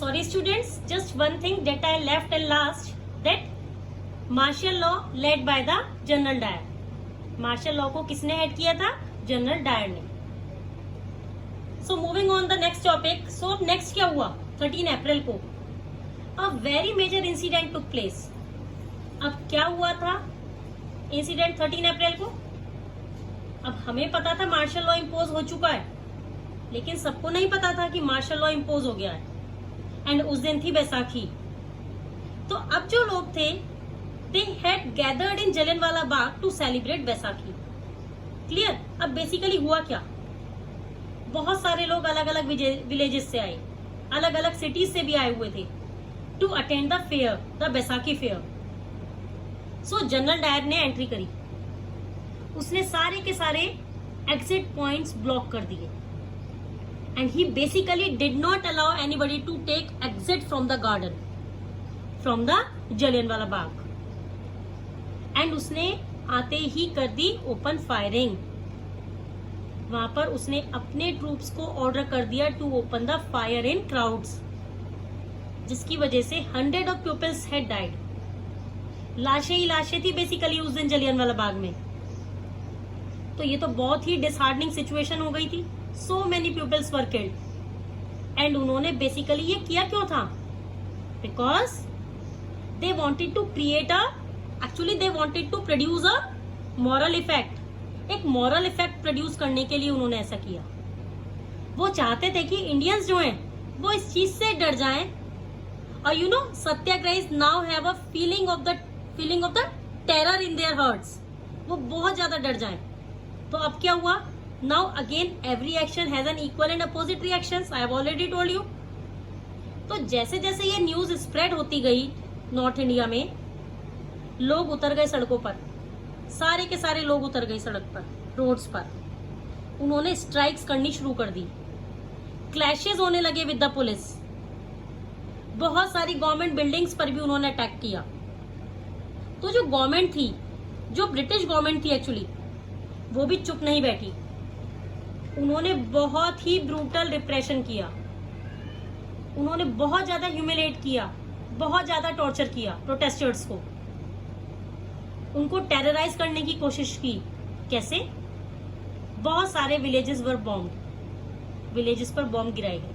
Sorry students, just one thing that I left and last, that martial law led by the General Dyer. Martial law को किसने head किया था? General Dyer ने. So moving on the next topic. So next क्या हुआ? 13 अप्रैल को a very major incident took place. अब क्या हुआ था इंसिडेंट 13 अप्रैल को? अब हमें पता था मार्शल लॉ इम्पोज हो चुका है, लेकिन सबको नहीं पता था कि मार्शल लॉ इम्पोज हो गया है. एंड उस दिन थी बैसाखी. तो अब जो लोग थे, they had gathered in Jallianwala Bagh to celebrate Baisakhi. Clear? अब बेसिकली हुआ क्या? बहुत सारे लोग अलग अलग विलेजेस से आए, अलग अलग सिटीज से भी आए हुए थे to attend the fair, the Baisakhi fair. So General Dyer ने एंट्री करी. उसने सारे के सारे एग्जिट पॉइंट्स ब्लॉक कर दिए. And he basically did not allow anybody to take exit from the garden, from the Jallianwala Bagh. And उसने आते ही कर दी ओपन फायरिंग. वहां पर उसने अपने ट्रूप्स को ऑर्डर कर दिया to open the fire in crowds, जिसकी वजह से 100 ऑफ पीपल्स हैड डाइड. लाशें ही लाशें थी बेसिकली उस दिन जलियनवाला बाग में. तो ये तो बहुत ही डिसहार्डनिंग सिचुएशन हो गई थी. So many peoples were killed. And उन्होंने बेसिकली ये किया क्यों था? Because they wanted to create actually they wanted to produce a moral effect. एक मॉरल इफेक्ट प्रोड्यूस करने के लिए उन्होंने ऐसा किया. वो चाहते थे कि इंडियंस जो हैं वो इस चीज से डर जाएं. और you know satyagrahis now have a feeling of the terror in their hearts. वो बहुत ज्यादा डर जाएं. तो अब क्या हुआ? Now again every action has an equal and opposite reactions. I have already told you. तो जैसे जैसे ये न्यूज स्प्रेड होती गई नॉर्थ इंडिया में, लोग उतर गए सड़कों पर. सारे के सारे लोग उतर गए सड़क पर, रोड्स पर. उन्होंने स्ट्राइक्स करनी शुरू कर दी. क्लैशेस होने लगे विद द पुलिस. बहुत सारी गवर्नमेंट बिल्डिंग्स पर भी उन्होंने अटैक किया. तो जो गवर्नमेंट थी, जो ब्रिटिश गवर्नमेंट थी एक्चुअली, वो भी चुप नहीं बैठी. उन्होंने बहुत ही ब्रूटल रिप्रेशन किया. उन्होंने बहुत ज्यादा ह्यूमिलेट किया, बहुत ज्यादा टॉर्चर किया प्रोटेस्टर्स को. उनको टेरराइज करने की कोशिश की. कैसे? बहुत सारे विलेजेस वर बॉम्ब. विलेजेस पर बॉम्ब गिराए गए.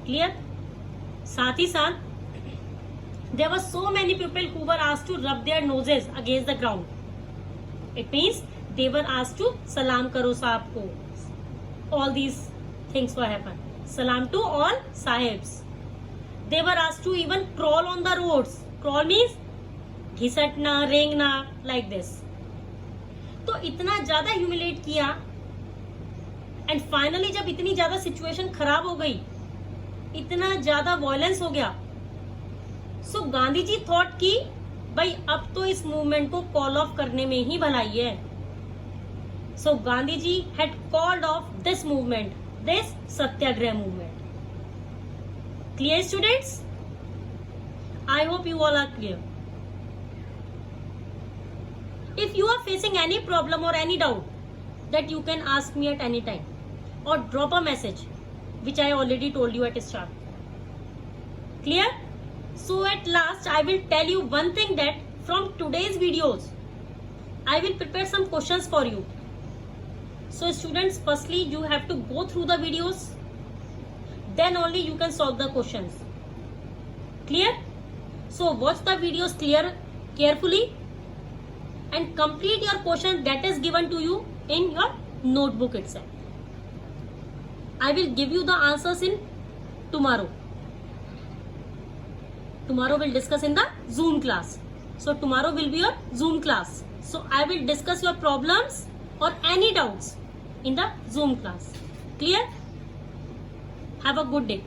क्लियर? साथ ही साथ there were so many people who were asked to rub their noses against the ground. It means they were asked to सलाम करो साहब को. All these things were happen. सलाम to all sahibs. They were asked to even crawl on the roads. Crawl means घिसटना, रेंगना, like this. तो इतना ज्यादा ह्यूमिलेट किया. एंड फाइनली जब इतनी ज्यादा सिचुएशन खराब हो गई, इतना ज्यादा वायलेंस हो गया, सो गांधी जी थॉट कि भाई अब तो इस मूवमेंट को कॉल ऑफ करने में ही भलाई है. So Gandhi ji had called off this movement, this satyagraha movement. Clear students? I hope you all are clear. If you are facing any problem or any doubt, that you can ask me at any time or drop a message, which I already told you at start. Clear? So at last I will tell you one thing, that from today's videos I will prepare some questions for you. So students, firstly you have to go through the videos, then only you can solve the questions. Clear? So watch the videos carefully and complete your question that is given to you in your notebook itself. I will give you the answers in tomorrow. Tomorrow we'll discuss in the Zoom class. So tomorrow will be your Zoom class. So I will discuss your problems or any doubts in the Zoom class. Clear? Have a good day.